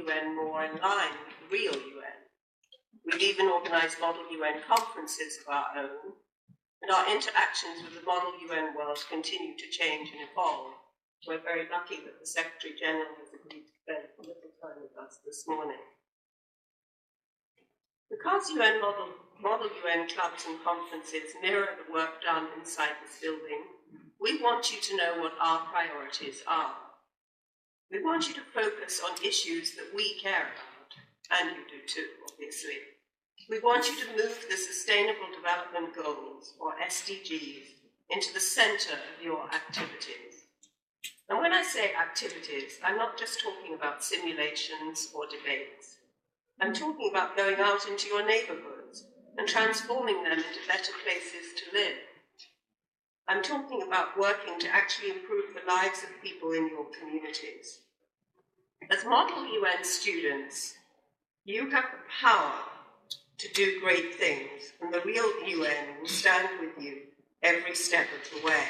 UN more in line with the real UN. We've even organised model UN conferences of our own, and our interactions with the model UN world continue to change and evolve. We're very lucky that the Secretary-General has agreed to spend a little time with us this morning. Because UN model UN clubs and conferences mirror the work done inside this building, we want you to know what our priorities are. We want you to focus on issues that we care about, and you do too, obviously. We want you to move the Sustainable Development Goals, or SDGs, into the center of your activities. And when I say activities, I'm not just talking about simulations or debates. I'm talking about going out into your neighborhoods and transforming them into better places to live. I'm talking about working to actually improve the lives of people in your communities. As Model UN students, you have the power to do great things, and the real UN will stand with you every step of the way.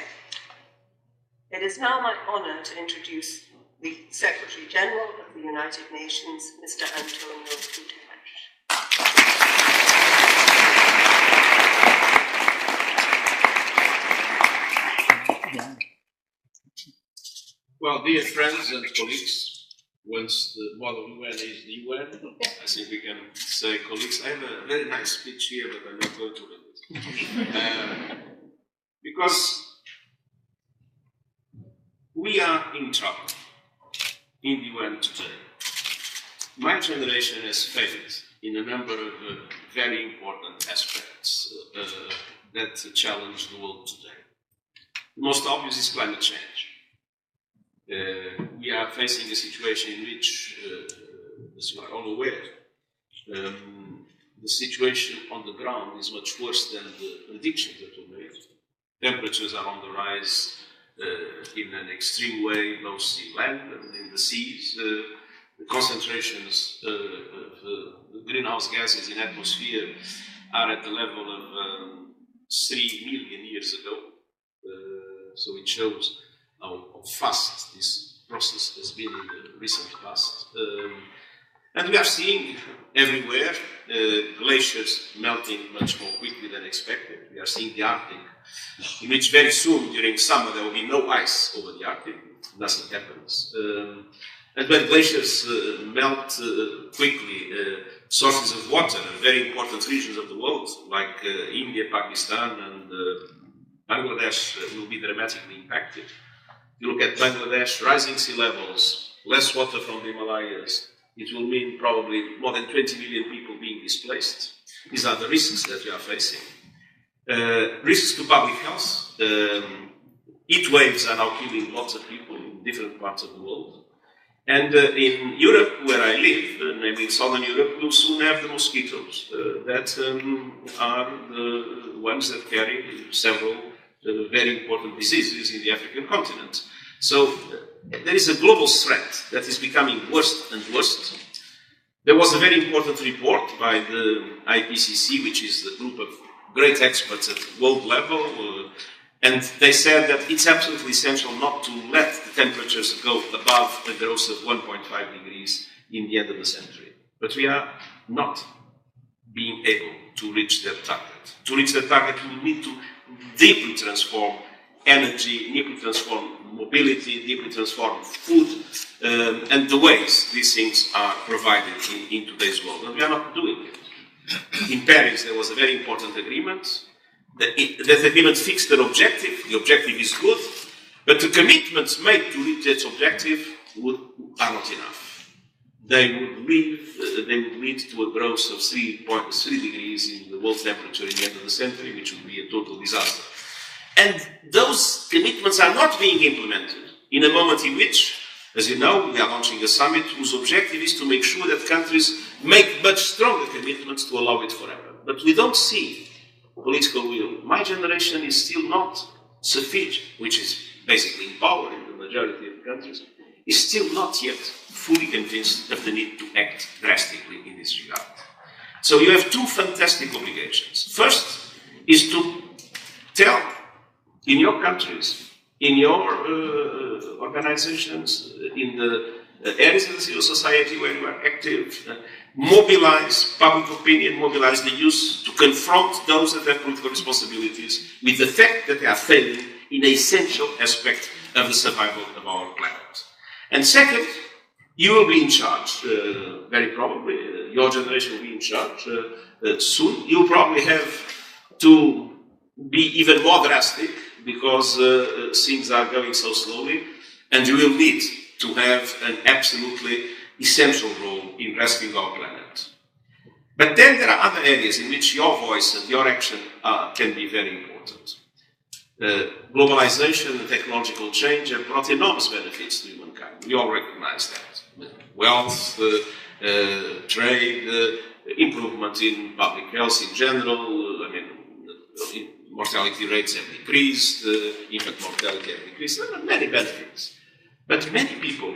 It is now my honor to introduce the Secretary-General of the United Nations, Mr. Antonio Guterres. Well, dear friends and colleagues, once the model UN is the UN, I think we can say colleagues. I have a very nice speech here, but I'm not going to read it. Because we are in trouble in the UN today. My generation has failed in a number of very important aspects that challenge the world today. The most obvious is climate change. We are facing a situation in which, as you are all aware, the situation on the ground is much worse than the predictions that were made. Temperatures are on the rise in an extreme way, below sea land and in the seas. The concentrations of greenhouse gases in the atmosphere are at the level of 3 million years ago. So it shows how fast this process has been in the recent past. And we are seeing everywhere glaciers melting much more quickly than expected. We are seeing the Arctic, in which very soon, during summer, there will be no ice over the Arctic. Nothing happens. And when glaciers melt quickly, sources of water in very important regions of the world, like India, Pakistan, and Bangladesh, will be dramatically impacted. You look at Bangladesh, rising sea levels, less water from the Himalayas. It will mean probably more than 20 million people being displaced. These are the risks that we are facing. Risks to public health. Heat waves are now killing lots of people in different parts of the world. And in Europe, where I live, namely in Southern Europe, we'll soon have the mosquitoes that are the ones that carry several very important diseases in the African continent. So there is a global threat that is becoming worse and worse. There was a very important report by the IPCC, which is the group of great experts at world level, and they said that it's absolutely essential not to let the temperatures go above a growth of 1.5 degrees in the end of the century. But we are not being able to reach that target. To reach that target, we need to deeply transform energy, deeply transform mobility, deeply transform food, and the ways these things are provided in today's world. And we are not doing it. In Paris, there was a very important agreement. That agreement fixed an objective. The objective is good, but the commitments made to reach that objective are not enough. They would lead to a growth of 3.3 degrees in the world temperature in the end of the century, which would be a total disaster. And those commitments are not being implemented in a moment in which, as you know, we are launching a summit whose objective is to make sure that countries make much stronger commitments to allow it forever. But we don't see political will. My generation is still not sufficient, which is basically in power in the majority of the countries, is still not yet fully convinced of the need to act drastically in this regard. So you have two fantastic obligations. First is to tell in your countries, in your organizations, in the areas of the civil society where you are active, mobilize public opinion, mobilize the youth to confront those that have political responsibilities with the fact that they are failing in an essential aspect of the survival of our planet. And second, you will be in charge, very probably, your generation will be in charge soon. You'll probably have to be even more drastic because things are going so slowly, and you will need to have an absolutely essential role in rescuing our planet. But then there are other areas in which your voice and your action can be very important. Globalization and technological change have brought enormous benefits to humankind. We all recognize that. Wealth, trade, improvement in public health in general. I mean, mortality rates have decreased, infant mortality have decreased. There are many benefits. But many people,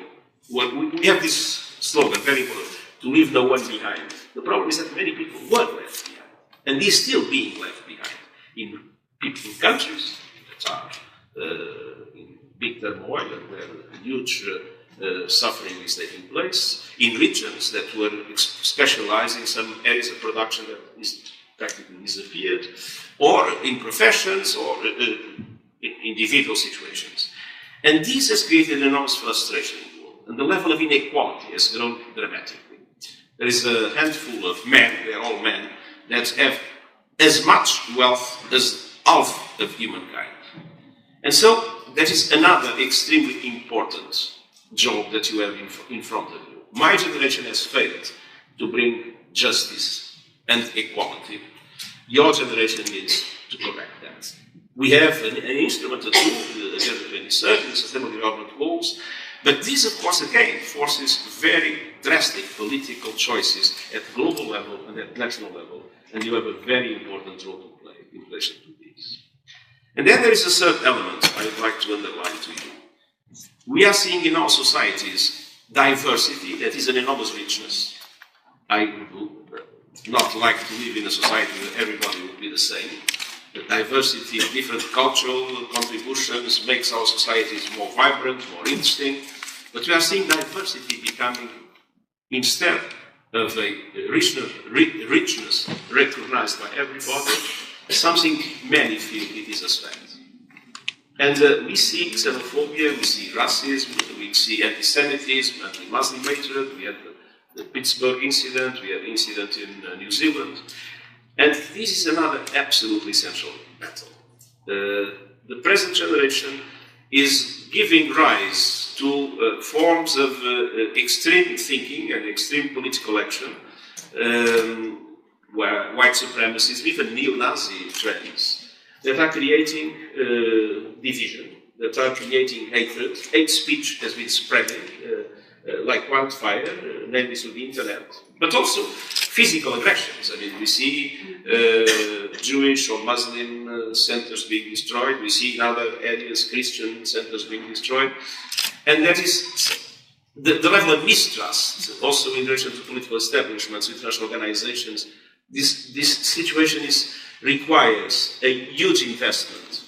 we have this slogan, very important, to leave no one behind. The problem is that many people were left behind, and they're still being left behind in countries that are in big turmoil and where huge suffering is taking place, in regions that were specialized in some areas of production that is practically disappeared, or in professions, or in individual situations. And this has created enormous frustration in the world, and the level of inequality has grown dramatically. There is a handful of men, they are all men, that have as much wealth as half of humankind. And so, that is another extremely important job that you have in front of you. My generation has failed to bring justice and equality. Your generation needs to correct that. We have an instrument, a tool, the Agenda 2030, the Sustainable Development Goals, but this, of course, again, forces very drastic political choices at global level and at national level, and you have a very important role to play in relation to this. And then there is a third element I would like to underline to you. We are seeing in our societies diversity that is an enormous richness. I would not like to live in a society where everybody would be the same. The diversity of different cultural contributions makes our societies more vibrant, more interesting. But we are seeing diversity becoming, instead of a richness recognized by everybody, something many feel it is a threat. And we see xenophobia, we see racism, we see anti-Semitism, anti-Muslim hatred. We had the Pittsburgh incident, we had the incident in New Zealand. And this is another absolutely essential battle. The present generation is giving rise to forms of extreme thinking and extreme political action, where white supremacism, even neo-Nazi trends, that are creating division, that are creating hatred. Hate speech has been spreading like wildfire, namely through the internet, but also physical aggressions. I mean, we see Jewish or Muslim centers being destroyed. We see in other areas Christian centers being destroyed. And that is the level of mistrust, also in relation to political establishments, international organizations. This situation requires a huge investment,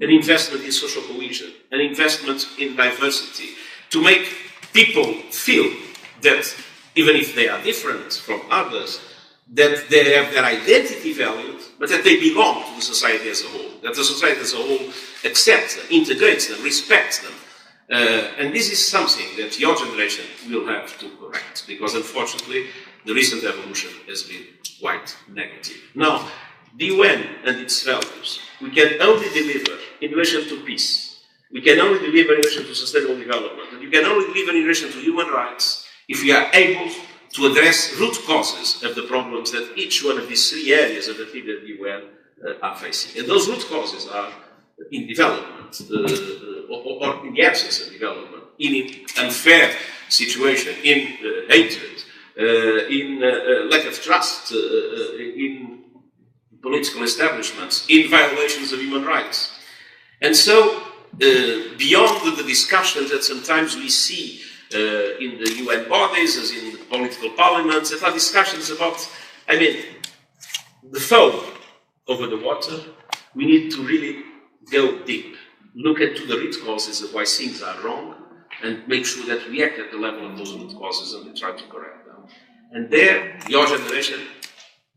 an investment in social cohesion, an investment in diversity, to make people feel that even if they are different from others, that they have their identity valued, but that they belong to the society as a whole, that the society as a whole accepts them, integrates them, respects them. And this is something that your generation will have to correct, because unfortunately the recent evolution has been quite negative. Now, the UN and its values, we can only deliver in relation to peace, we can only deliver in relation to sustainable development, and you can only deliver in relation to human rights if we are able to address root causes of the problems that each one of these three areas of the UN are facing. And those root causes are in development, or in the absence of development, in unfair situation, in hatred, in lack of trust, in political establishments, in violations of human rights. And so, beyond the discussions that sometimes we see in the UN bodies, as in the political parliaments, that are discussions about, the foam over the water, we need to really go deep, look into the root causes of why things are wrong, and make sure that we act at the level of those root causes and we try to correct them. And there, your generation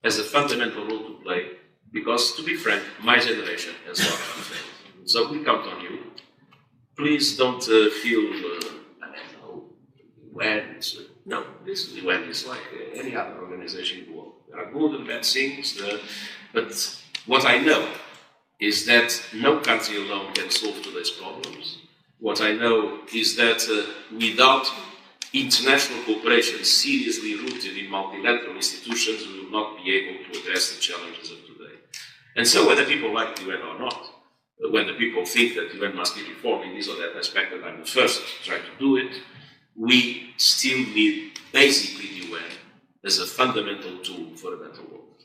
has a fundamental role to play, because, to be frank, my generation has not done failed. So we count on you. Please don't feel, I don't know, when it's, no, this UN is like any other organization in the world. There are good and bad things, but what I know is that no country alone can solve today's problems. What I know is that without international cooperation seriously rooted in multilateral institutions, we will not be able to address the challenges of today. And so whether people like the UN or not, when the people think that the UN must be reformed in this or that aspect, and I'm the first to try to do it, we still need basically the UN as a fundamental tool for a better world.